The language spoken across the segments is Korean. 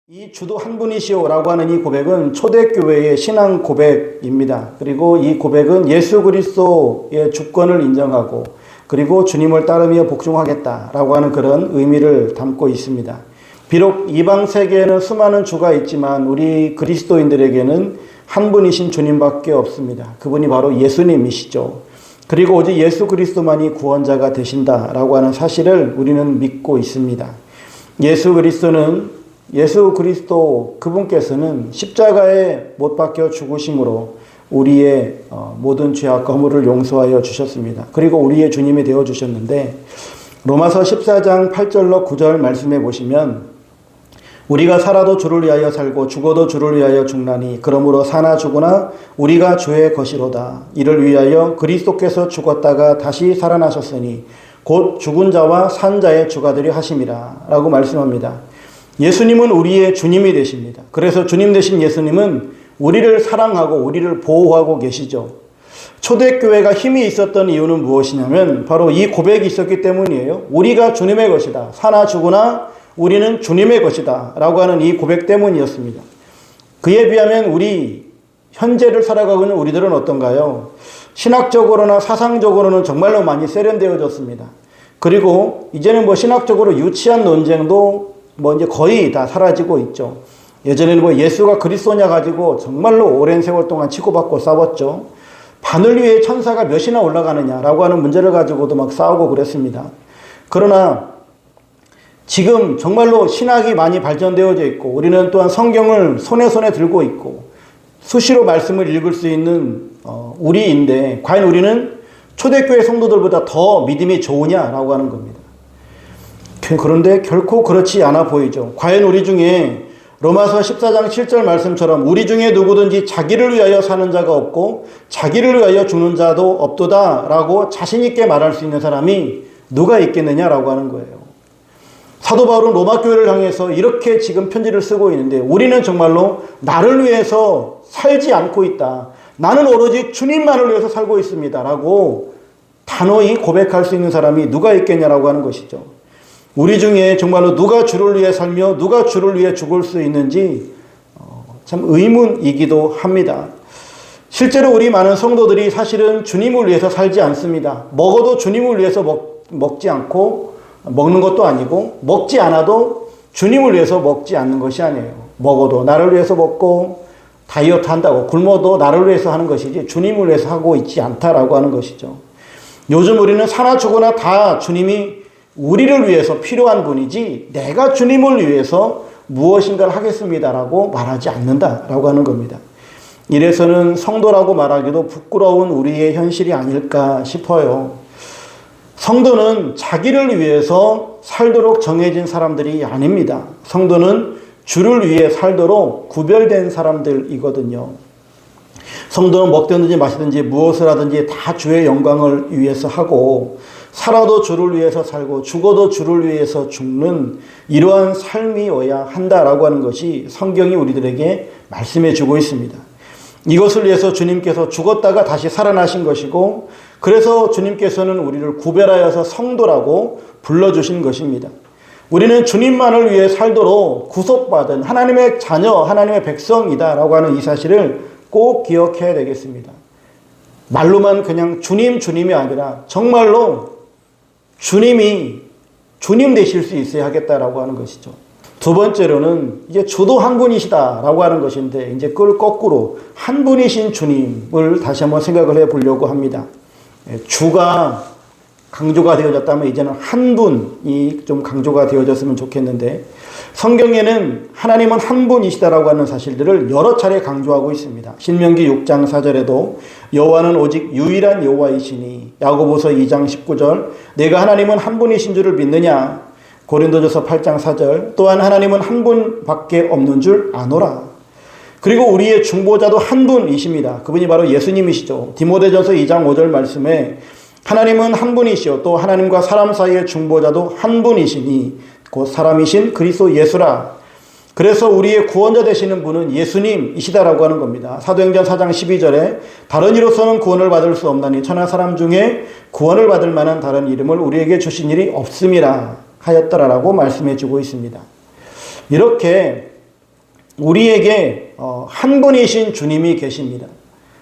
이 주도 한 분이시오라고 하는 이 고백은 초대교회의 신앙 고백입니다. 그리고 이 고백은 예수 그리스도의 주권을 인정하고 그리고 주님을 따르며 복종하겠다라고 하는 그런 의미를 담고 있습니다. 비록 이방 세계에는 수많은 주가 있지만 우리 그리스도인들에게는 한 분이신 주님밖에 없습니다. 그분이 바로 예수님이시죠. 그리고 오직 예수 그리스도만이 구원자가 되신다라고 하는 사실을 우리는 믿고 있습니다. 예수 그리스도 그분께서는 십자가에 못 박혀 죽으심으로 우리의 모든 죄악과 허물을 용서하여 주셨습니다. 그리고 우리의 주님이 되어 주셨는데 로마서 14장 8절로 9절 말씀해 보시면 우리가 살아도 주를 위하여 살고 죽어도 주를 위하여 죽나니 그러므로 사나 죽으나 우리가 주의 것이로다. 이를 위하여 그리스도께서 죽었다가 다시 살아나셨으니 곧 죽은 자와 산 자의 주가 되려 하심이라 라고 말씀합니다. 예수님은 우리의 주님이 되십니다. 그래서 주님 되신 예수님은 우리를 사랑하고 우리를 보호하고 계시죠. 초대교회가 힘이 있었던 이유는 무엇이냐면 바로 이 고백이 있었기 때문이에요. 우리가 주님의 것이다. 사나 죽으나 우리는 주님의 것이다 라고 하는 이 고백 때문이었습니다. 그에 비하면 우리 현재를 살아가고 있는 우리들은 어떤가요? 신학적으로나 사상적으로는 정말로 많이 세련되어졌습니다. 그리고 이제는 신학적으로 유치한 논쟁도 이제 거의 다 사라지고 있죠. 예전에는 예수가 그리스도냐 가지고 정말로 오랜 세월 동안 치고받고 싸웠죠. 바늘 위에 천사가 몇이나 올라가느냐라고 하는 문제를 가지고도 막 싸우고 그랬습니다. 그러나 지금 정말로 신학이 많이 발전되어져 있고 우리는 또한 성경을 손에 들고 있고 수시로 말씀을 읽을 수 있는 우리인데 과연 우리는 초대교회 성도들보다 더 믿음이 좋으냐라고 하는 겁니다. 그런데 결코 그렇지 않아 보이죠. 과연 우리 중에 로마서 14장 7절 말씀처럼 우리 중에 누구든지 자기를 위하여 사는 자가 없고 자기를 위하여 죽는 자도 없도다 라고 자신 있게 말할 수 있는 사람이 누가 있겠느냐라고 하는 거예요. 사도 바울은 로마 교회를 향해서 이렇게 지금 편지를 쓰고 있는데 우리는 정말로 나를 위해서 살지 않고 있다. 나는 오로지 주님만을 위해서 살고 있습니다. 라고 단호히 고백할 수 있는 사람이 누가 있겠냐라고 하는 것이죠. 우리 중에 정말로 누가 주를 위해 살며 누가 주를 위해 죽을 수 있는지 참 의문이기도 합니다. 실제로 우리 많은 성도들이 사실은 주님을 위해서 살지 않습니다. 먹어도 주님을 위해서 먹지 않고 먹는 것도 아니고 먹지 않아도 주님을 위해서 먹지 않는 것이 아니에요. 먹어도 나를 위해서 먹고 다이어트 한다고 굶어도 나를 위해서 하는 것이지 주님을 위해서 하고 있지 않다라고 하는 것이죠. 요즘 우리는 사나 죽으나 다 주님이 우리를 위해서 필요한 분이지 내가 주님을 위해서 무엇인가를 하겠습니다라고 말하지 않는다라고 하는 겁니다. 이래서는 성도라고 말하기도 부끄러운 우리의 현실이 아닐까 싶어요. 성도는 자기를 위해서 살도록 정해진 사람들이 아닙니다. 성도는 주를 위해 살도록 구별된 사람들이거든요. 성도는 먹든지 마시든지 무엇을 하든지 다 주의 영광을 위해서 하고 살아도 주를 위해서 살고 죽어도 주를 위해서 죽는 이러한 삶이어야 한다라고 하는 것이 성경이 우리들에게 말씀해 주고 있습니다. 이것을 위해서 주님께서 죽었다가 다시 살아나신 것이고 그래서 주님께서는 우리를 구별하여서 성도라고 불러주신 것입니다. 우리는 주님만을 위해 살도록 구속받은 하나님의 자녀, 하나님의 백성이다라고 하는 이 사실을 꼭 기억해야 되겠습니다. 말로만 그냥 주님이 아니라 정말로 주님이 주님 되실 수 있어야 하겠다라고 하는 것이죠. 두 번째로는 이제 주도 한 분이시다라고 하는 것인데 이제 그걸 거꾸로 한 분이신 주님을 다시 한번 생각을 해 보려고 합니다. 주가 강조가 되어졌다면 이제는 한 분이 좀 강조가 되어졌으면 좋겠는데 성경에는 하나님은 한 분이시다라고 하는 사실들을 여러 차례 강조하고 있습니다. 신명기 6장 4절에도 여호와는 오직 유일한 여호와이시니 야고보서 2장 19절 내가 하나님은 한 분이신 줄을 믿느냐 고린도전서 8장 4절 또한 하나님은 한 분밖에 없는 줄 아노라. 그리고 우리의 중보자도 한 분이십니다. 그분이 바로 예수님이시죠. 디모데전서 2장 5절 말씀에 하나님은 한 분이시요 또 하나님과 사람 사이의 중보자도 한 분이시니 곧 사람이신 그리스도 예수라. 그래서 우리의 구원자 되시는 분은 예수님이시다라고 하는 겁니다. 사도행전 4장 12절에 다른 이로서는 구원을 받을 수 없나니 천하 사람 중에 구원을 받을 만한 다른 이름을 우리에게 주신 일이 없음이라 하였더라라고 말씀해 주고 있습니다. 이렇게 우리에게 한 분이신 주님이 계십니다.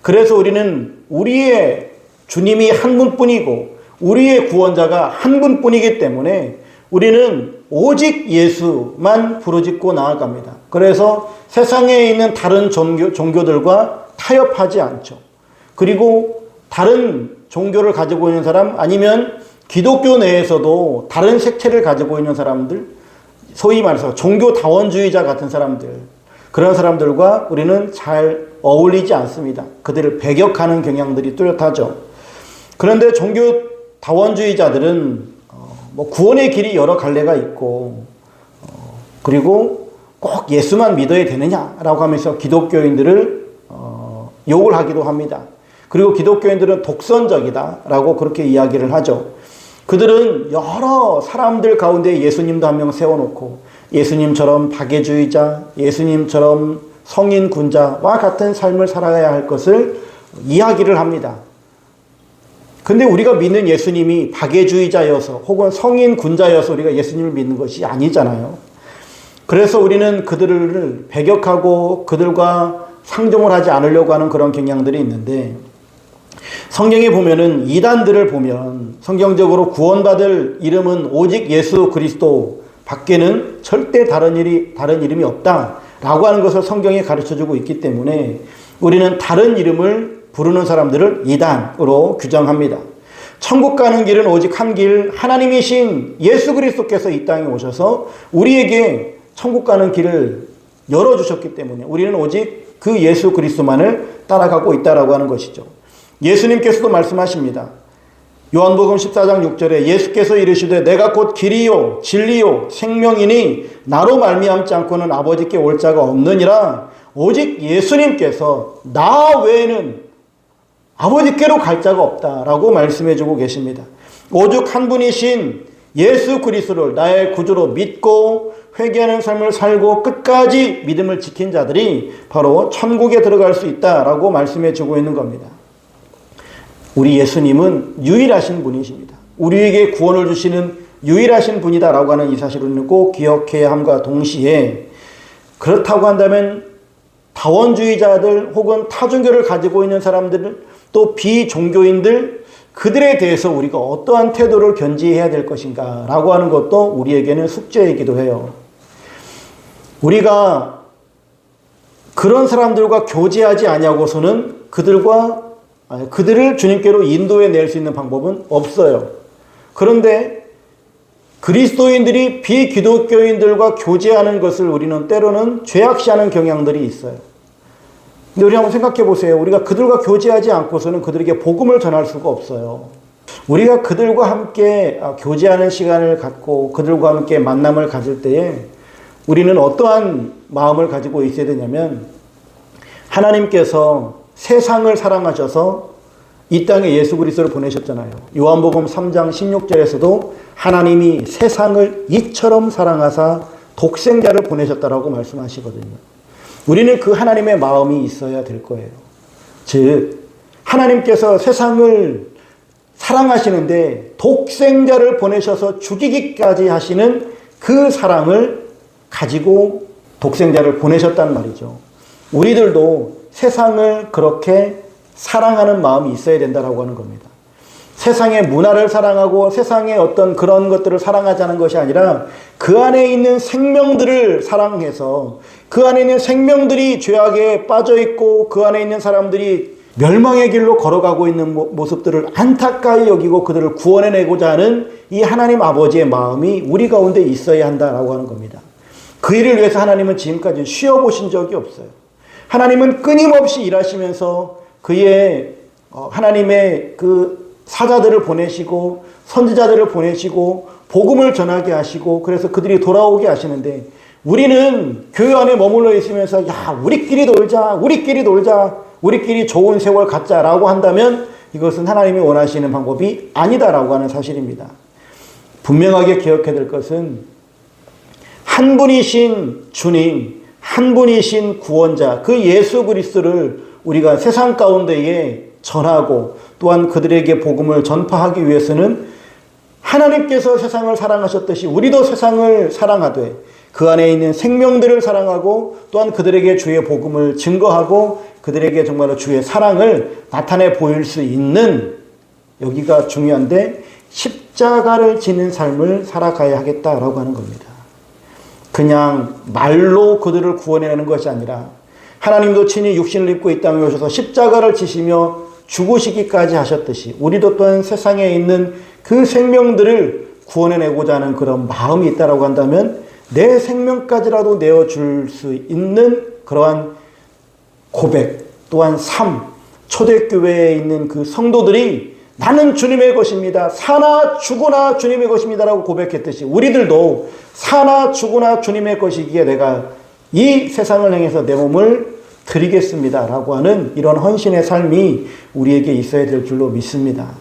그래서 우리는 우리의 주님이 한 분뿐이고 우리의 구원자가 한 분뿐이기 때문에 우리는 오직 예수만 부르짖고 나아갑니다. 그래서 세상에 있는 다른 종교들과 타협하지 않죠. 그리고 다른 종교를 가지고 있는 사람, 아니면 기독교 내에서도 다른 색채를 가지고 있는 사람들, 소위 말해서 종교다원주의자 같은 사람들, 그런 사람들과 우리는 잘 어울리지 않습니다. 그들을 배격하는 경향들이 뚜렷하죠. 그런데 종교다원주의자들은 구원의 길이 여러 갈래가 있고, 그리고 꼭 예수만 믿어야 되느냐라고 하면서 기독교인들을 욕을 하기도 합니다. 그리고 기독교인들은 독선적이다라고 그렇게 이야기를 하죠. 그들은 여러 사람들 가운데 예수님도 한 명 세워놓고 예수님처럼 박애주의자, 예수님처럼 성인군자와 같은 삶을 살아가야 할 것을 이야기를 합니다. 근데 우리가 믿는 예수님이 박애주의자여서 혹은 성인군자여서 우리가 예수님을 믿는 것이 아니잖아요. 그래서 우리는 그들을 배격하고 그들과 상종을 하지 않으려고 하는 그런 경향들이 있는데, 성경에 보면은 이단들을 보면 성경적으로 구원받을 이름은 오직 예수 그리스도 밖에는 절대 다른 이름이 없다라고 하는 것을 성경이 가르쳐주고 있기 때문에 우리는 다른 이름을 부르는 사람들을 이단으로 규정합니다. 천국 가는 길은 오직 한 길, 하나님이신 예수 그리스도께서 이 땅에 오셔서 우리에게 천국 가는 길을 열어주셨기 때문에 우리는 오직 그 예수 그리스도만을 따라가고 있다라고 하는 것이죠. 예수님께서도 말씀하십니다. 요한복음 14장 6절에 예수께서 이르시되 내가 곧 길이요 진리요 생명이니 나로 말미암지 않고는 아버지께 올 자가 없느니라. 오직 예수님께서 나 외에는 아버지께로 갈 자가 없다라고 말씀해 주고 계십니다. 오직 한 분이신 예수 그리스도를 나의 구주로 믿고 회개하는 삶을 살고 끝까지 믿음을 지킨 자들이 바로 천국에 들어갈 수 있다라고 말씀해 주고 있는 겁니다. 우리 예수님은 유일하신 분이십니다. 우리에게 구원을 주시는 유일하신 분이다라고 하는 이 사실을 꼭 기억해야 함과 동시에, 그렇다고 한다면 다원주의자들 혹은 타종교를 가지고 있는 사람들, 또 비종교인들, 그들에 대해서 우리가 어떠한 태도를 견지해야 될 것인가 라고 하는 것도 우리에게는 숙제이기도 해요. 우리가 그런 사람들과 교제하지 아니하고서는 그들을 주님께로 인도해낼 수 있는 방법은 없어요. 그런데 그리스도인들이 비기독교인들과 교제하는 것을 우리는 때로는 죄악시하는 경향들이 있어요. 근데 우리 한번 생각해 보세요. 우리가 그들과 교제하지 않고서는 그들에게 복음을 전할 수가 없어요. 우리가 그들과 함께 교제하는 시간을 갖고 그들과 함께 만남을 가질 때에 우리는 어떠한 마음을 가지고 있어야 되냐면, 하나님께서 세상을 사랑하셔서 이 땅에 예수 그리스도를 보내셨잖아요. 요한복음 3장 16절에서도 하나님이 세상을 이처럼 사랑하사 독생자를 보내셨다라고 말씀하시거든요. 우리는 그 하나님의 마음이 있어야 될 거예요. 즉 하나님께서 세상을 사랑하시는데 독생자를 보내셔서 죽이기까지 하시는 그 사랑을 가지고 독생자를 보내셨단 말이죠. 우리들도 세상을 그렇게 사랑하는 마음이 있어야 된다라고 하는 겁니다. 세상의 문화를 사랑하고 세상의 어떤 그런 것들을 사랑하자는 것이 아니라 그 안에 있는 생명들을 사랑해서 그 안에 있는 생명들이 죄악에 빠져 있고 그 안에 있는 사람들이 멸망의 길로 걸어가고 있는 모습들을 안타까이 여기고 그들을 구원해내고자 하는 이 하나님 아버지의 마음이 우리 가운데 있어야 한다라고 하는 겁니다. 그 일을 위해서 하나님은 지금까지 쉬어보신 적이 없어요. 하나님은 끊임없이 일하시면서 그의 하나님의 그 사자들을 보내시고 선지자들을 보내시고 복음을 전하게 하시고 그래서 그들이 돌아오게 하시는데, 우리는 교회 안에 머물러 있으면서 우리끼리 놀자, 우리끼리 좋은 세월 갖자라고 한다면 이것은 하나님이 원하시는 방법이 아니다라고 하는 사실입니다. 분명하게 기억해야 될 것은 한 분이신 주님, 한 분이신 구원자, 그 예수 그리스도를 우리가 세상 가운데에 전하고 또한 그들에게 복음을 전파하기 위해서는 하나님께서 세상을 사랑하셨듯이 우리도 세상을 사랑하되 그 안에 있는 생명들을 사랑하고 또한 그들에게 주의 복음을 증거하고 그들에게 정말로 주의 사랑을 나타내 보일 수 있는, 여기가 중요한데, 십자가를 지는 삶을 살아가야 하겠다라고 하는 겁니다. 그냥 말로 그들을 구원해내는 것이 아니라 하나님도 친히 육신을 입고 이 땅에 오셔서 십자가를 지시며 죽으시기까지 하셨듯이 우리도 또한 세상에 있는 그 생명들을 구원해내고자 하는 그런 마음이 있다라고 한다면 내 생명까지라도 내어줄 수 있는 그러한 고백, 또한 삶, 초대교회에 있는 그 성도들이 나는 주님의 것입니다. 사나 죽으나 주님의 것입니다라고 고백했듯이 우리들도 사나 죽으나 주님의 것이기에 내가 이 세상을 향해서 내 몸을 드리겠습니다라고 하는 이런 헌신의 삶이 우리에게 있어야 될 줄로 믿습니다.